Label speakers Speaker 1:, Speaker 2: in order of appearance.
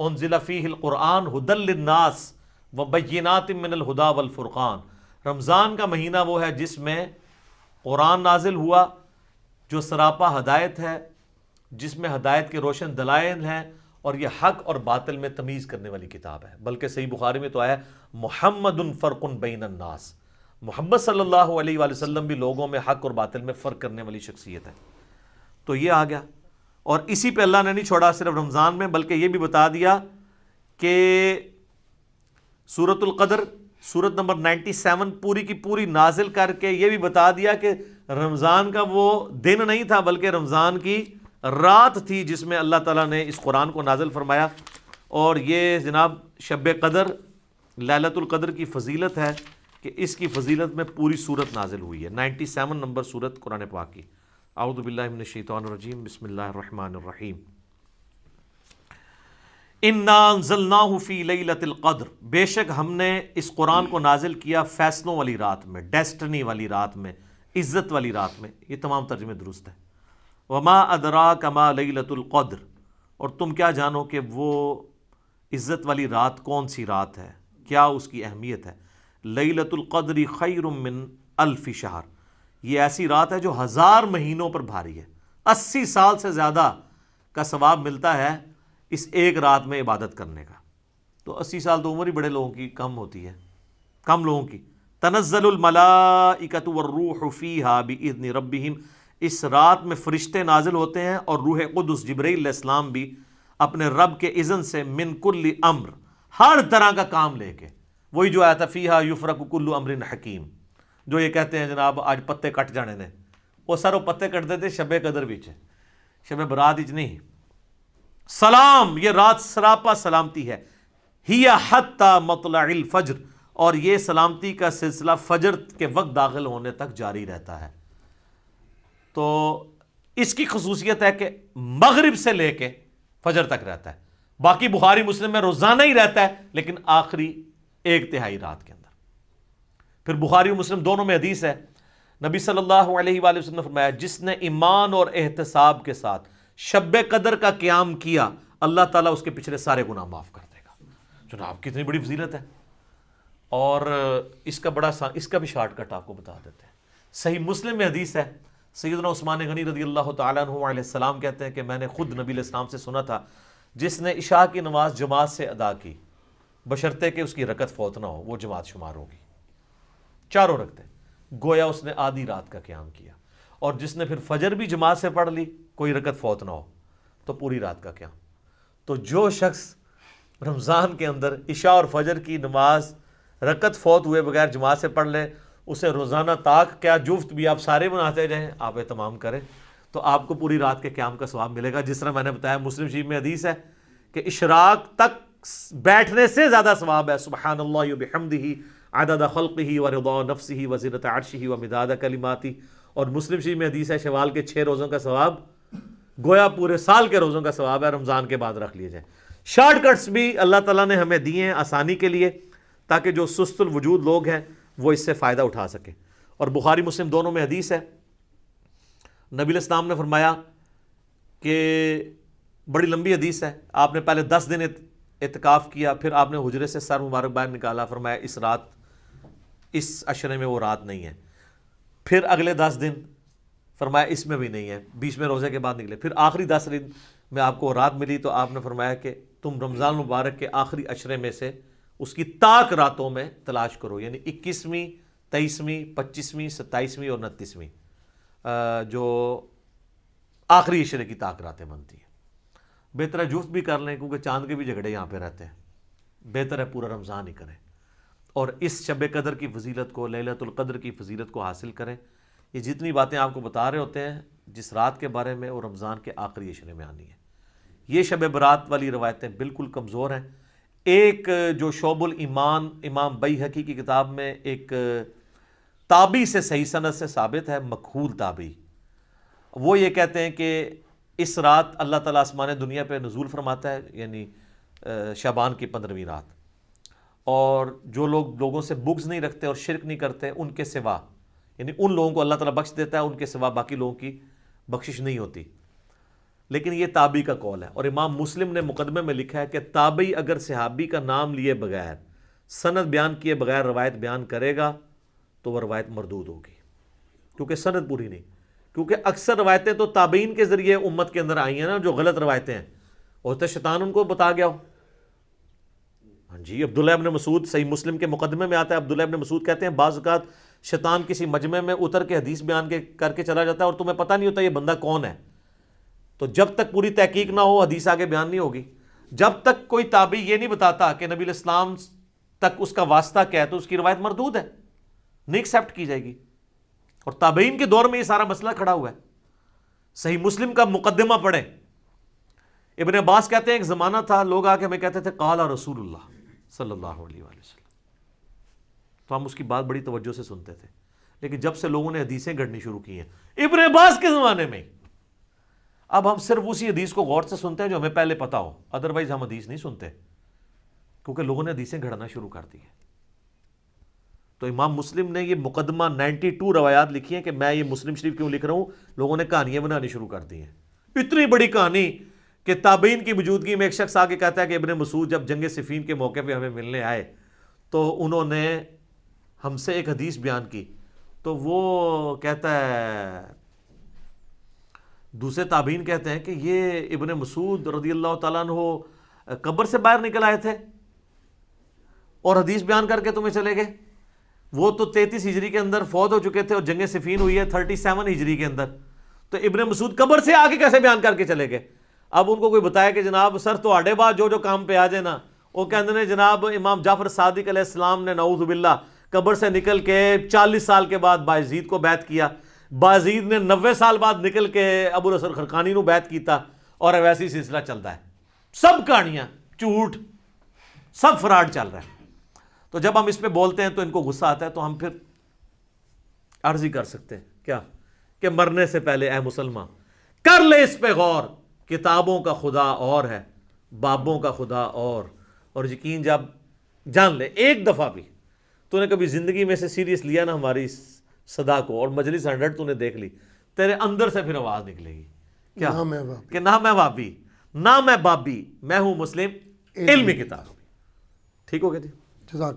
Speaker 1: انزل فیہ القرآن ھدی للناس وبینات من الھدی والفرقان، رمضان کا مہینہ وہ ہے جس میں قرآن نازل ہوا جو سراپا ہدایت ہے، جس میں ہدایت کے روشن دلائل ہیں، اور یہ حق اور باطل میں تمیز کرنے والی کتاب ہے۔ بلکہ صحیح بخاری میں تو آیا محمد فرق بین الناس، محمد صلی اللہ علیہ وآلہ وسلم بھی لوگوں میں حق اور باطل میں فرق کرنے والی شخصیت ہے۔ تو یہ آ گیا، اور اسی پہ اللہ نے نہیں چھوڑا صرف رمضان میں، بلکہ یہ بھی بتا دیا کہ سورۃ القدر سورت نمبر 97 پوری کی پوری نازل کر کے یہ بھی بتا دیا کہ رمضان کا وہ دن نہیں تھا بلکہ رمضان کی رات تھی جس میں اللہ تعالیٰ نے اس قرآن کو نازل فرمایا۔ اور یہ جناب شب قدر لیلۃ القدر کی فضیلت ہے کہ اس کی فضیلت میں پوری سورت نازل ہوئی ہے، 97 نمبر سورت قرآن پاک کی۔ اعوذ باللہ من الشیطان الرجیم، بسم اللہ الرحمن الرحیم۔ انا انزلناہ فی لیلۃ القدر، بے شک ہم نے اس قرآن کو نازل کیا فیصلوں والی رات میں، ڈیسٹنی والی رات میں، عزت والی رات میں۔ یہ تمام ترجمے درست ہیں۔ وما ادراک ما لیلۃ القدر، اور تم کیا جانو کہ وہ عزت والی رات کون سی رات ہے، کیا اس کی اہمیت ہے۔ لیلۃ القدر خیر من الف شہر، یہ ایسی رات ہے جو 1000 مہینوں پر بھاری ہے، 80 سال سے زیادہ کا ثواب ملتا ہے اس ایک رات میں عبادت کرنے کا۔ تو 80 سال تو عمر ہی بڑے لوگوں کی کم ہوتی ہے، کم لوگوں کی۔ تنزل الملائکۃ والروح فیہا باذن ربہم، اس رات میں فرشتے نازل ہوتے ہیں اور روح قدس جبرائیل علیہ السلام بھی اپنے رب کے اذن سے، من کل امر، ہر طرح کا کام لے کے۔ وہی جو آیا تھا فیہا یفرق کل امر حکیم، جو یہ کہتے ہیں جناب آج پتے کٹ جانے نے، وہ سر وہ پتے کٹتے تھے شب قدر وچ، شب برات وچ نہیں۔ سلام، یہ رات سراپا سلامتی ہے، ہی حتی مطلع الفجر، اور یہ سلامتی کا سلسلہ فجر کے وقت داخل ہونے تک جاری رہتا ہے۔ تو اس کی خصوصیت ہے کہ مغرب سے لے کے فجر تک رہتا ہے، باقی بخاری مسلم میں روزانہ ہی رہتا ہے لیکن آخری 1/3 رات کے اندر۔ پھر بخاری و مسلم دونوں میں حدیث ہے، نبی صلی اللہ علیہ وآلہ وسلم نے فرمایا جس نے ایمان اور احتساب کے ساتھ شب قدر کا قیام کیا اللہ تعالیٰ اس کے پچھلے سارے گناہ معاف کر دے گا۔ جناب کتنی بڑی فضیلت ہے۔ اور اس کا بھی شارٹ کٹ آپ کو بتا دیتے ہیں۔ صحیح مسلم میں حدیث ہے، سیدنا عثمان غنی رضی اللہ تعالیٰ عنہ علیہ السلام کہتے ہیں کہ میں نے خود نبی علیہ السلام سے سنا تھا جس نے عشاء کی نماز جماعت سے ادا کی بشرطے کہ اس کی رکعت فوت نہ ہو، وہ جماعت شمار ہوگی، 4 رکعتیں، گویا اس نے آدھی رات کا قیام کیا۔ اور جس نے پھر فجر بھی جماعت سے پڑھ لی، کوئی رکعت فوت نہ ہو، تو پوری رات کا قیام۔ تو جو شخص رمضان کے اندر عشاء اور فجر کی نماز رکعت فوت ہوئے بغیر جماعت سے پڑھ لے، اسے روزانہ طاق کیا جفت بھی آپ سارے بناتے جائیں، آپ اہتمام کریں تو آپ کو پوری رات کے قیام کا ثواب ملے گا۔ جس طرح میں نے بتایا مسلم شریف میں حدیث ہے کہ اشراق تک بیٹھنے سے زیادہ ثواب ہے، سبحان اللہ وبحمدہ عدد خلقہ ورضا نفسہ وزنۃ عرشہ ومداد کلماتہ۔ اور مسلم شریف میں حدیث ہے شوال کے 6 روزوں کا ثواب گویا پورے سال کے روزوں کا ثواب ہے، رمضان کے بعد رکھ لیے جائیں۔ شارٹ کٹس بھی اللہ تعالیٰ نے ہمیں دیے ہیں آسانی کے لیے تاکہ جو سست الوجود لوگ ہیں وہ اس سے فائدہ اٹھا سکیں۔ اور بخاری مسلم دونوں میں حدیث ہے، نبی علیہ السلام نے فرمایا کہ بڑی لمبی حدیث ہے، آپ نے پہلے 10 دن اعتکاف کیا، پھر آپ نے حجرے سے سر مبارک باہر نکالا، فرمایا اس عشرے میں وہ رات نہیں ہے، پھر اگلے 10 دن فرمایا اس میں بھی نہیں ہے، 20ویں روزے کے بعد نکلے، پھر آخری 10 دن میں آپ کو رات ملی تو آپ نے فرمایا کہ تم رمضان مبارک کے آخری عشرے میں سے اس کی طاق راتوں میں تلاش کرو، یعنی 21ویں 23ویں 25ویں 27ویں اور 29ویں جو آخری عشرے کی طاق راتیں بنتی ہیں۔ بہتر ہے جفت بھی کر لیں کیونکہ چاند کے بھی جھگڑے یہاں پہ رہتے ہیں، بہتر ہے پورا رمضان ہی کریں اور اس شب قدر کی فضیلت کو، لیلۃ القدر کی فضیلت کو حاصل کریں۔ یہ جتنی باتیں آپ کو بتا رہے ہوتے ہیں جس رات کے بارے میں وہ رمضان کے آخری عشرے میں آنی ہے۔ یہ شب برات والی روایتیں بالکل کمزور ہیں۔ ایک جو شعب الایمان امام بیہقی کی کتاب میں ایک تابعی سے صحیح سند سے ثابت ہے، مکحول تابعی، وہ یہ کہتے ہیں کہ اس رات اللہ تعالیٰ آسمان دنیا پہ نزول فرماتا ہے، یعنی شعبان کی 15ویں رات، اور جو لوگ لوگوں سے بغض نہیں رکھتے اور شرک نہیں کرتے ان کے سوا، یعنی ان لوگوں کو اللہ تعالیٰ بخش دیتا ہے، ان کے سوا باقی لوگوں کی بخشش نہیں ہوتی۔ لیکن یہ تابعی کا قول ہے، اور امام مسلم نے مقدمے میں لکھا ہے کہ تابعی اگر صحابی کا نام لیے بغیر، سند بیان کیے بغیر روایت بیان کرے گا تو وہ روایت مردود ہوگی، کیونکہ سند پوری نہیں، کیونکہ اکثر روایتیں تو تابعین کے ذریعے امت کے اندر آئی ہیں نا، جو غلط روایتیں ہیں، ہوتا شیطان ان کو بتا گیا ہو۔ ہاں جی، عبداللہ ابن مسعود، صحیح مسلم کے مقدمے میں آتا ہے، عبداللہ ابن مسعود کہتے ہیں بعض اوقات شیطان کسی مجمع میں اتر کے حدیث بیان کر کے چلا جاتا ہے اور تمہیں پتہ نہیں ہوتا یہ بندہ کون ہے، تو جب تک پوری تحقیق نہ ہو حدیث آگے بیان نہیں ہوگی۔ جب تک کوئی تابعی یہ نہیں بتاتا کہ نبی الاسلام تک اس کا واسطہ کیا ہے تو اس کی روایت مردود ہے، نہیں ایکسیپٹ کی جائے گی۔ اور تابعین کے دور میں یہ سارا مسئلہ کھڑا ہوا ہے۔ صحیح مسلم کا مقدمہ پڑھیں، ابن عباس کہتے ہیں ایک زمانہ تھا لوگ آ کے ہمیں کہتے تھے قال رسول اللہ صلی اللہ علیہ وآلہ وسلم، تو ہم اس کی بات بڑی توجہ سے سنتے تھے، لیکن جب سے لوگوں نے حدیثیں گھڑنی شروع کی ہیں ابن عباس کے زمانے میں، اب ہم صرف اسی حدیث کو غور سے سنتے ہیں جو ہمیں پہلے پتا ہو، ادروائز ہم حدیث نہیں سنتے، کیونکہ لوگوں نے حدیثیں گھڑنا شروع کر دی ہیں۔ تو امام مسلم نے یہ مقدمہ 92 روایات لکھی ہیں کہ میں یہ مسلم شریف کیوں لکھ رہا ہوں، لوگوں نے کہانیاں بنانی شروع کر دی ہیں، اتنی بڑی کہانی کہ تابعین کی موجودگی میں ایک شخص آگے کہتا ہے کہ ابن مسعود جب جنگ صفین کے موقع پہ ہمیں ملنے آئے تو انہوں نے ہم سے ایک حدیث بیان کی، تو وہ کہتا ہے، دوسرے تابعین کہتے ہیں کہ یہ ابن مسعود رضی اللہ تعالیٰ عنہ قبر سے باہر نکل آئے تھے اور حدیث بیان کر کے تمہیں چلے گئے، وہ تو 33 ہجری کے اندر فوت ہو چکے تھے اور جنگ صفین ہوئی ہے 37 ہجری کے اندر، تو ابن مسعود قبر سے آگے کیسے بیان کر کے چلے گئے؟ اب ان کو کوئی بتایا کہ جناب سر تو آڈے بعد جو کام پہ آ جائے نا، وہ کہتے ہیں جناب امام جعفر صادق علیہ السلام نے نعوذ باللہ قبر سے نکل کے 40 سال کے بعد بایزید کو بیعت کیا، بایزید نے 90 سال بعد نکل کے ابو الحسن خرقانی نو بیعت کیتا، اور ویسی سلسلہ چلتا ہے، سب کہانیاں جھوٹ، سب فراڈ چل رہا ہے۔ تو جب ہم اس پہ بولتے ہیں تو ان کو غصہ آتا ہے، تو ہم پھر عرض ہی کر سکتے ہیں کیا کہ مرنے سے پہلے اے مسلمان کر لے اس پہ غور، کتابوں کا خدا اور ہے، بابوں کا خدا اور یقین جب جان لے ایک دفعہ بھی تو نے کبھی زندگی میں سے سیریس لیا نا ہماری صدا کو، اور مجلس 100 تو نے دیکھ لی، تیرے اندر سے پھر آواز نکلے گی کیا کہ نہ میں وابی، نہ میں بابی، میں ہوں مسلم علمی کتاب۔ ٹھیک ہو گیا جی، جزاک